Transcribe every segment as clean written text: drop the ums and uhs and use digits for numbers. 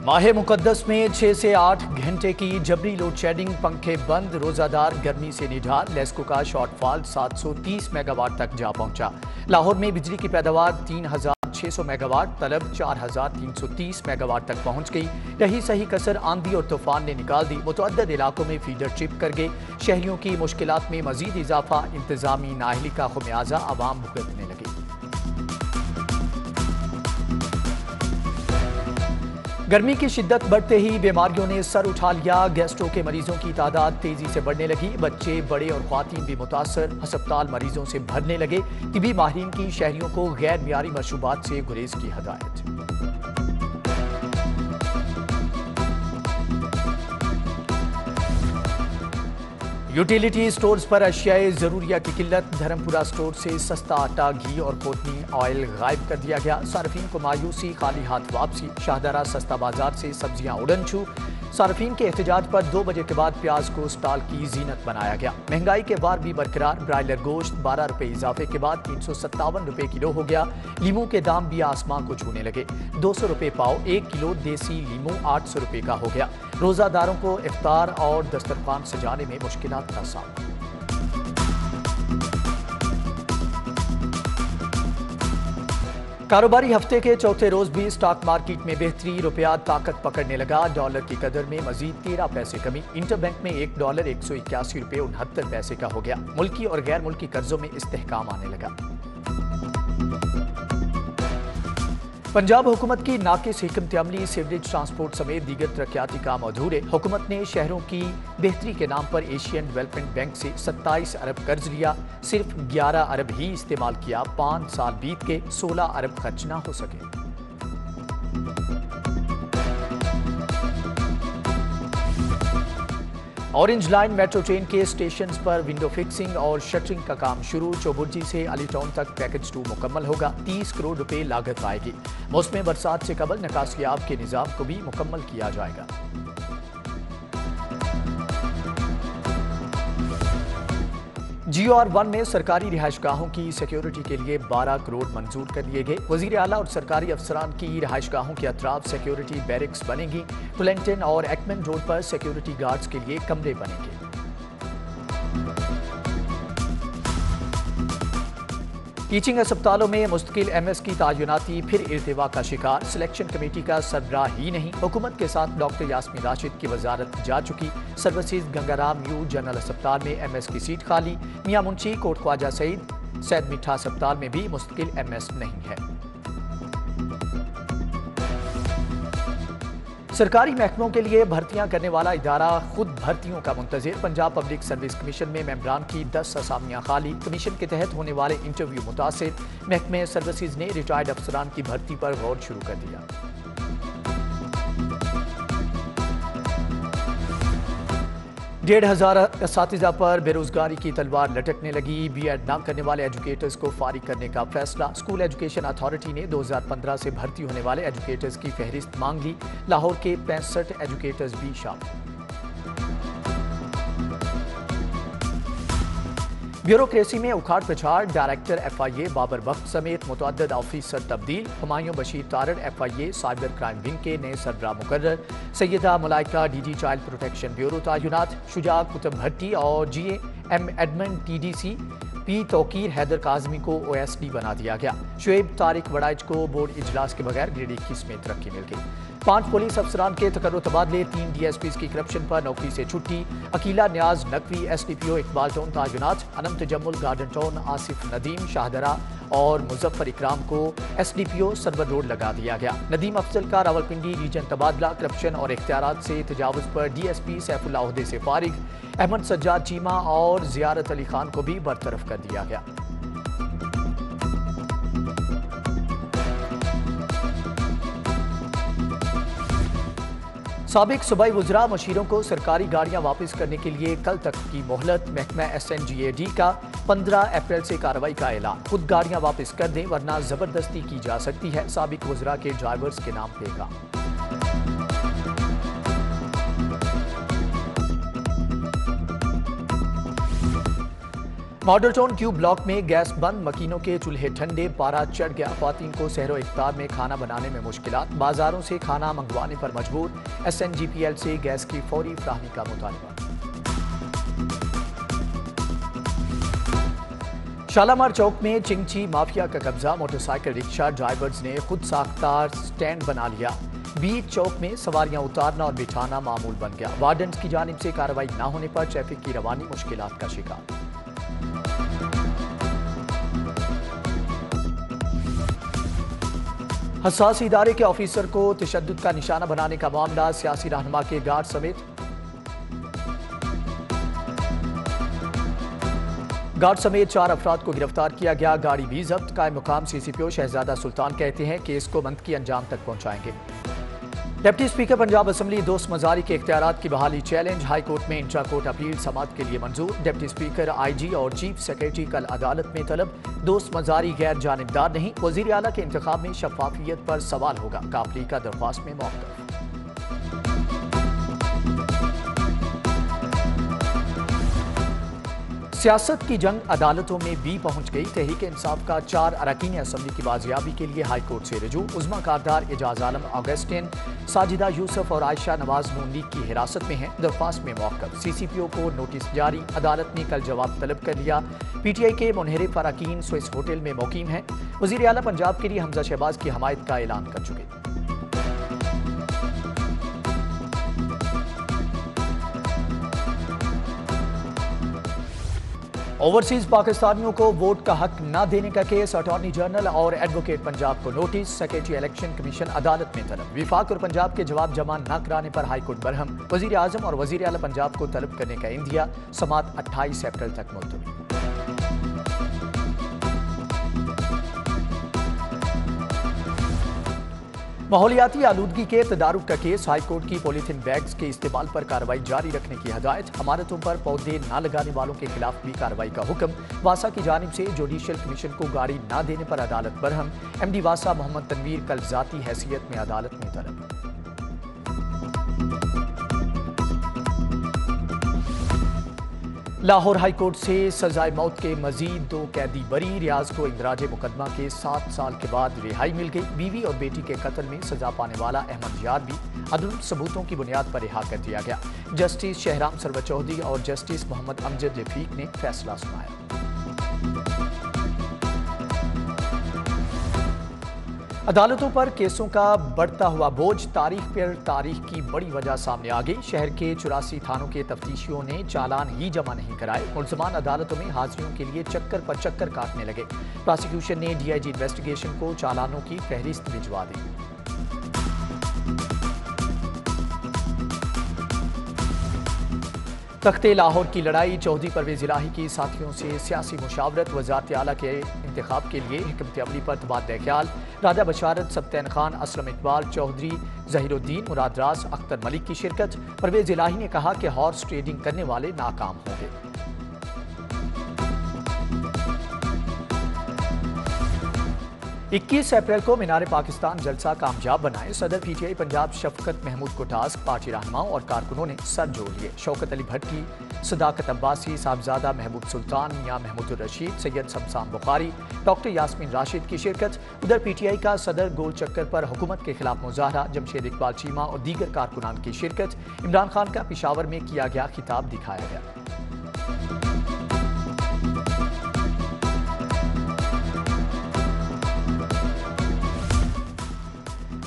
माह मुकद्दस में 6 से 8 घंटे की जबरी लोड शेडिंग, पंखे बंद, रोजादार गर्मी से निढाल। लेस्को का शॉर्टफॉल 730 मेगावाट तक जा पहुंचा। लाहौर में बिजली की पैदावार 3600 मेगावाट, तलब 4330 मेगावाट तक पहुंच गई। रही सही कसर आंधी और तूफान ने निकाल दी। मुतअद्दिद इलाकों में फीडर चिप कर गए। शहरियों की मुश्किलात में मजीद इजाफा, इंतजामी नाअहली का खुमियाजा आवाम भुगतने लगे। गर्मी की शिद्दत बढ़ते ही बीमारियों ने सर उठा लिया। गैस्ट्रो के मरीजों की तादाद तेजी से बढ़ने लगी। बच्चे, बड़े और ख्वातीन भी मुतासर। हस्पताल मरीजों से भरने लगे। तिबी माहिरीन की शहरियों को गैर मियारी मशरूबात से गुरेज की हदायत। यूटिलिटी स्टोर्स पर अशियाए ज़रूरिया की किल्लत। धर्मपुरा स्टोर से सस्ता आटा, घी और कोटनी ऑयल गायब कर दिया गया। सार्फिन को मायूसी, खाली हाथ वापसी। शाहदरा सस्ता बाजार से सब्जियां उड़न छू। सार्फिन के एहतजाज पर 2 बजे के बाद प्याज को स्टॉल की जीनत बनाया गया। महंगाई के बार भी बरकरार। ब्रायलर गोश्त 12 रुपए इजाफे के बाद 357 रुपए किलो हो गया। लीमू के दाम भी आसमां को छूने लगे। 200 रुपए पाव। 1 किलो देसी लीमू 800 रुपए का हो गया। रोजादारों को इफ्तार और दस्तरखान सजाने में मुश्किलात का सामना। कारोबारी हफ्ते के चौथे रोज भी स्टॉक मार्केट में बेहतरी। रुपया ताकत पकड़ने लगा। डॉलर की कदर में मजीद 13 पैसे कमी। इंटरबैंक में $1 181 रुपए 69 पैसे का हो गया। मुल्की और गैर मुल्की कर्जों में इस्तेहकाम आने लगा। पंजाब हुकूमत की नाकिस हिकमत अमली, सीवरेज ट्रांसपोर्ट समेत दीगर तरक्याती काम अधूरे। हुकूमत ने शहरों की बेहतरी के नाम पर एशियन डेवलपमेंट बैंक से 27 अरब कर्ज लिया। सिर्फ 11 अरब ही इस्तेमाल किया। 5 साल बीत के 16 अरब खर्च ना हो सके। ऑरेंज लाइन मेट्रो ट्रेन के स्टेशंस पर विंडो फिक्सिंग और शटरिंग का काम शुरू। चौबुर्जी से अली टाउन तक पैकेज 2 मुकम्मल होगा। 30 करोड़ रुपए लागत आएगी। मौसम बरसात से कबल निकासियाब के निजाम को भी मुकम्मल किया जाएगा। GR1 में सरकारी रिहाइशगाहों की सिक्योरिटी के लिए 12 करोड़ मंजूर कर लिए गए। वजीर आला और सरकारी अफसरान की रिहाइशगाहों के अतराफ सिक्योरिटी बैरिक्स बनेगी। टुलेंटन और एक्मन रोड पर सिक्योरिटी गार्ड्स के लिए कमरे बनेंगे। टीचिंग अस्पतालों में मुस्तकिल MS की तायुनाती फिर इर्तिवा का शिकार। सिलेक्शन कमेटी का सरबराह ही नहीं। हुकूमत के साथ डॉक्टर यास्मीन राशिद की वजारत जा चुकी। सर्विसेज गंगाराम यू जनरल अस्पताल में MS की सीट खाली। मियां मुंशी, कोट ख्वाजा सैयद मिठा अस्पताल में भी मुस्तकिल MS नहीं है। सरकारी महकमों के लिए भर्तियां करने वाला इदारा खुद भर्तियों का मुंतजिर। पंजाब पब्लिक सर्विस कमीशन में मेंबरान की 10 असामियां खाली। कमीशन के तहत होने वाले इंटरव्यू मुतासिर। महकमे सर्विसेज ने रिटायर्ड अफसरान की भर्ती पर गौर शुरू कर दिया। 1,500 असातिज़ा पर बेरोजगारी की तलवार लटकने लगी। B.Ed न करने वाले एजुकेटर्स को फारिग करने का फैसला। स्कूल एजुकेशन अथॉरिटी ने 2015 से भर्ती होने वाले एजुकेटर्स की फहरिस्त मांग ली। लाहौर के 65 एजुकेटर्स भी शामिल। ब्यूरोक्रेसी में उखाड़ पिछाड़। डायरेक्टर FIA बाबर बख्त समेत मुतअद्दिद ऑफिसर तब्दील। Humayun Bashir Tarar FIA cyber crime wing के नए सरबराह मुकर्रर। Syeda Mulaika DG child protection bureau तैनात। शुजा कुतुब भट्टी और GM admin TDC P Tauqeer Haider Kazmi को OSD बना दिया गया। शुएब तारिक वड़ाइच को बोर्ड इजलास के बगैर ग्रेड 21 में तरक्की मिल गई। 5 पुलिस अफसरान के तकर्रुर तबादले। 3 DSPs की करप्शन पर नौकरी से छुट्टी। अकीला न्याज नकवी SDPO इकबाल टाउन तैनात। अनम तजम्मुल गार्डन टाउन आसिफ नदीम शाहदरा और मुजफ्फर इकराम को SDPO सरवर रोड लगा दिया गया। नदीम अफजल का रावलपिंडी रीजन तबादला। करप्शन और इख्तियारात से तजावुज पर DSP सैफुल्लाह ओहदे से फारिग। अहमद सज्जाद चीमा और जियारत अली खान को भी बरतरफ कर दिया गया। साबिक सूबाई वज़रा मशीरों को सरकारी गाड़ियां वापस करने के लिए कल तक की मोहलत। महकमा SNGAD का 15 अप्रैल से कार्रवाई का ऐलान। खुद गाड़ियां वापस कर दें वरना जबरदस्ती की जा सकती है। साबिक वज़रा के ड्राइवर्स के नाम पेगा। मॉडल टाउन क्यू ब्लॉक में गैस बंद, मकीनों के चूल्हे ठंडे, पारा चढ़ गया। ख्वातीन को सहरो इफ्तार में खाना बनाने में मुश्किलात, बाजारों से खाना मंगवाने पर मजबूर। SNGPL से गैस की फौरी फराहमी का मुतालबा। शालामार चौक में चिंगची माफिया का कब्जा, मोटरसाइकिल रिक्शा ड्राइवर्स ने खुद साख्तार स्टैंड बना लिया। बीच चौक में सवारियां उतारना और बिठाना मामूल बन गया। वार्डन्स की जानिब से कार्रवाई न होने पर ट्रैफिक की रवानी मुश्किलात का शिकार। हसास इदारे के ऑफिसर को तशद्दुद का निशाना बनाने का मामला, सियासी रहनुमा के गार्ड समेत 4 अफराद को गिरफ्तार किया गया। गाड़ी भी जब्त। कायम मुकाम CCPO शहजादा सुल्तान कहते हैं केस को मंतकी अंजाम तक पहुंचाएंगे। डिप्टी स्पीकर पंजाब असम्बली दोस्त मजारी के इख्तियारात की बहाली चैलेंज, हाई कोर्ट में इंट्रा कोर्ट अपील समाअत के लिए मंजूर। डिप्टी स्पीकर, IG और चीफ सेक्रेटरी कल अदालत में तलब। दोस्त मजारी गैर जानिबदार नहीं, वजीर आला के इंतखाब में शफाफियत पर सवाल होगा। काफली का दरख्वास्त में मौक़िफ़। सियासत की जंग अदालतों में भी पहुंच गई। तहरीक इंसाफ का 4 अरकान असम्बली की बाजियाबी के लिए हाई कोर्ट से रजू। उज़्मा कारदार एजाज आलम ऑगस्टिन, साजिदा यूसुफ और आयशा नवाज नून लीग की हिरासत में हैं। दरख्वास्त में मौक़िफ़। CCPO को नोटिस जारी, अदालत ने कल जवाब तलब कर लिया। PTI के मुनहरिफ अरकान स्विस होटल में मुकीम हैं। वज़ीर आला पंजाब के लिए हमजा शहबाज की हमायत का ऐलान कर चुके। ओवरसीज पाकिस्तानियों को वोट का हक न देने का केस, अटॉर्नी जनरल और एडवोकेट पंजाब को नोटिस। सेक्रेटरी इलेक्शन कमीशन अदालत में तलब। विफाक और पंजाब के जवाब जमा न कराने पर हाईकोर्ट बरहम। वजीर आजम और वजीर आला पंजाब को तलब करने का इंदिया। समाअत 28 अप्रैल तक मुलतवी। माहौलियाती आलूदगी के तदारुक का केस, हाईकोर्ट की पॉलीथीन बैग्स के इस्तेमाल पर कार्रवाई जारी रखने की हदायत। अमानतों पर पौधे न लगाने वालों के खिलाफ भी कार्रवाई का हुक्म। वासा की जानिब से जुडिशल कमीशन को गाड़ी न देने पर अदालत बरहम। MD वासा मोहम्मद तनवीर कल जाती हैसियत में अदालत में तलब। लाहौर हाई कोर्ट से सजाए मौत के मजीद 2 कैदी बरी। रियाज को इंदराज मुकदमा के 7 साल के बाद रिहाई मिल गई। बीवी और बेटी के कत्ल में सजा पाने वाला अहमद यार भी अदल सबूतों की बुनियाद पर रिहा कर दिया गया। जस्टिस शहराम सरवर चौधरी और जस्टिस मोहम्मद अमजद रफीक ने फैसला सुनाया। अदालतों पर केसों का बढ़ता हुआ बोझ, तारीख पर तारीख की बड़ी वजह सामने आ गई। शहर के 84 थानों के तफ्तीशियों ने चालान ही जमा नहीं कराए। मुल्ज़मान अदालतों में हाजिरियों के लिए चक्कर पर चक्कर काटने लगे। प्रोसिक्यूशन ने DIG इन्वेस्टिगेशन को चालानों की फहरिस्त भिजवा दी। तख्ते लाहौर की लड़ाई, चौधरी परवेज इलाही की साथियों से सियासी मुशावरत। वज़ारत आला के इंतखाब के लिए हिकमत अमली पर तबादला ख्याल। राजा बशारत, सब्तैन खान, असलम इकबाल, चौधरी ज़हीरुद्दीन, मुराद राज, अख्तर मलिक की शिरकत। परवेज इलाही ने कहा कि हॉर्स ट्रेडिंग करने वाले नाकाम होंगे। 21 अप्रैल को मीनार पाकिस्तान जलसा कामयाब बनाए। सदर PTI पंजाब शफकत महमूद को टास्क। पार्टी रहनुमाओं और कारकुनों ने सर जोड़ लिए। शौकत अली भट्टी, सदाकत अब्बासी, साहबजादा महबूब सुल्तान, मियां महमूद रशीद, सैयद शमशान बुखारी, डॉक्टर यास्मीन राशिद की शिरकत। उधर PTI का सदर गोल चक्कर पर हुकूमत के खिलाफ मुजाहरा। जमशेद इकबाल चीमा और दीगर कारकुनान की शिरकत। इमरान खान का पिशावर में किया गया खिताब दिखाया गया।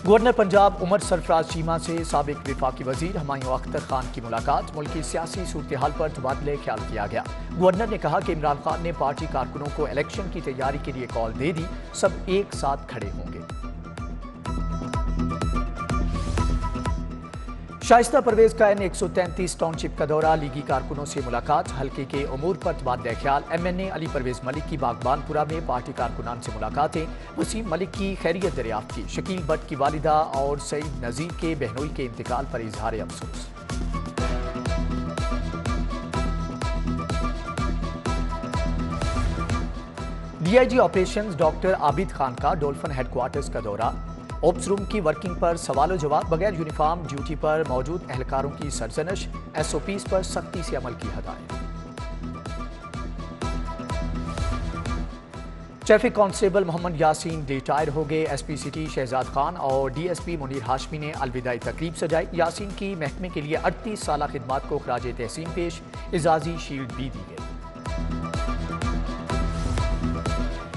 गवर्नर पंजाब उमर सरफराज चीमा से साबिक विफाकी वजीर हुमायूं अख्तर खान की मुलाकात। मुल्की सियासी सूरत हाल पर तबादले ख्याल किया गया। गवर्नर ने कहा कि इमरान खान ने पार्टी कारकुनों को इलेक्शन की तैयारी के लिए कॉल दे दी, सब एक साथ खड़े होंगे। शाइस्ता परवेज का N133 टाउनशिप का दौरा, लीगी कारकुनों से मुलाकात, हल्के के उमूर पर तबादला ख्याल। MNA अली परवेज मलिक की बागबानपुरा में पार्टी कारकुनान से मुलाकातें। वसीम मलिक की खैरियत दरियाफ्त की। शकील भट्ट की वालिदा और सईद नजीर के बहनोई के इंतकाल पर इजहार अफसोस। DIG operations doctor Abid Khan का डोल्फिन हेडक्वार्टर्स का दौरा। ओप्स रूम की वर्किंग पर सवालों जवाब। बगैर यूनिफॉर्म ड्यूटी पर मौजूद एहलकारों की सरजनश। SOPs पर सख्ती से अमल की हदायत। Traffic constable Muhammad Yasin retire ہو گئے۔ S P city Shahzad Khan اور D S P Munir Hashmi نے الوداعی تقریب سجائی۔ یاسین کی محکمے کے لیے 38 سالہ خدمات کو خراج تحسین پیش، اعزازی شیلڈ بھی دی گئی۔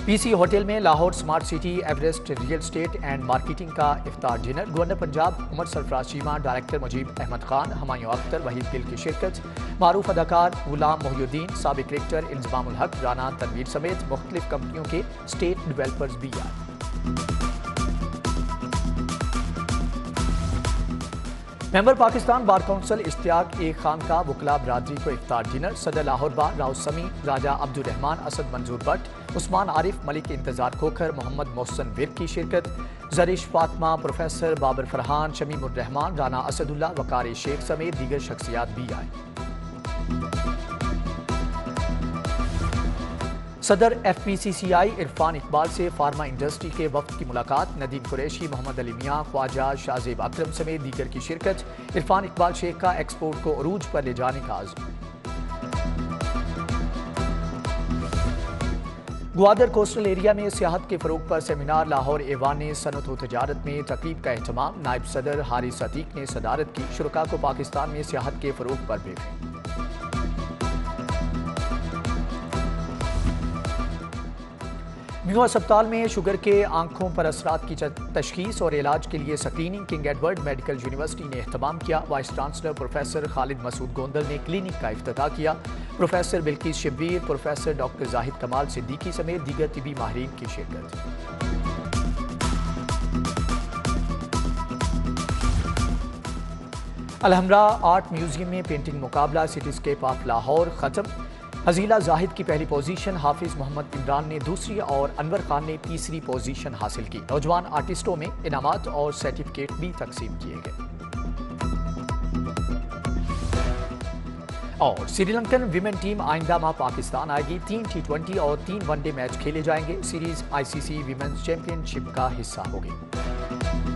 پی سی ہوٹل میں Lahore smart city Everest real estate and marketing کا افطار ڈنر۔ گورنر پنجاب عمر سرفراز چیمہ، ڈائریکٹر مجیب احمد خان، ہمایوں اختر، وحید گل کی شرکت۔ معروف اداکار غلام محی الدین، سابق کرکٹر انضمام الحق، رانا تنویر سمیت مختلف کمپنیوں کے اسٹیٹ ڈیولپرز بھی آئے۔ ممبر پاکستان بار کونسل اشتیاق اے خان کا وکلاء برادری کو افطار ڈنر۔ صدر لاہور بار راؤ سمی، راجہ عبد الرحمان، اسد منظور بٹ، عثمان عارف، ملک انتظار کھوکھر، محمد محسن ورک کی شرکت۔ زرش فاطمہ، پروفیسر بابر فرحان، شمیم الرحمان، رانا اسد اللہ، وقار شیخ سمیت دیگر شخصیات بھی آئے۔ صدر ایف پی سی سی آئی عرفان اقبال سے فارما انڈسٹری کے وفد کی ملاقات۔ ندیم قریشی، محمد علی میاں، خواجہ شاہزیب اکرم سمیت دیگر کی شرکت۔ عرفان اقبال شیخ کا ایکسپورٹ کو عروج پر لے جانے کا عزم۔ گوادر کوسٹل ایریا میں سیاحت کے فروغ پر سیمینار۔ لاہور ایوان صنعت و تجارت میں تقریب کا اہتمام۔ نائب صدر حارث عتیق نے صدارت کی۔ شرکاء کو پاکستان میں سیاحت کے فروغ پر بریفنگ۔ میو ہسپتال میں شوگر کے آنکھوں پر اثرات کی تشخیص اور علاج کے لیے screening. King Edward medical university نے اہتمام کیا۔ Vice chancellor professor Khalid Masood Gondal نے کلینک کا افتتاح کیا۔ Professor Bilqees Shabbir, professor doctor Zahid Kamal Siddiqui سمیت دیگر طبی ماہرین کی شرکت۔ الحمرا آرٹ میوزیم میں پینٹنگ مقابلہ سٹی اسکیپ آف لاہور ختم۔ حزیلہ زاہد کی پہلی پوزیشن، حافظ محمد عمران نے دوسری اور انور خان نے تیسری پوزیشن حاصل کی۔ نوجوان آرٹسٹوں میں انعامات اور سرٹیفکیٹ بھی تقسیم کیے گئے۔ اور سری لنکن ویمن ٹیم آئندہ ماہ پاکستان آئے گی۔ 3 T20 اور 3 ون ڈے میچ کھیلے جائیں گے۔ سیریز ICC ویمنز چیمپئن شپ کا حصہ ہوگی۔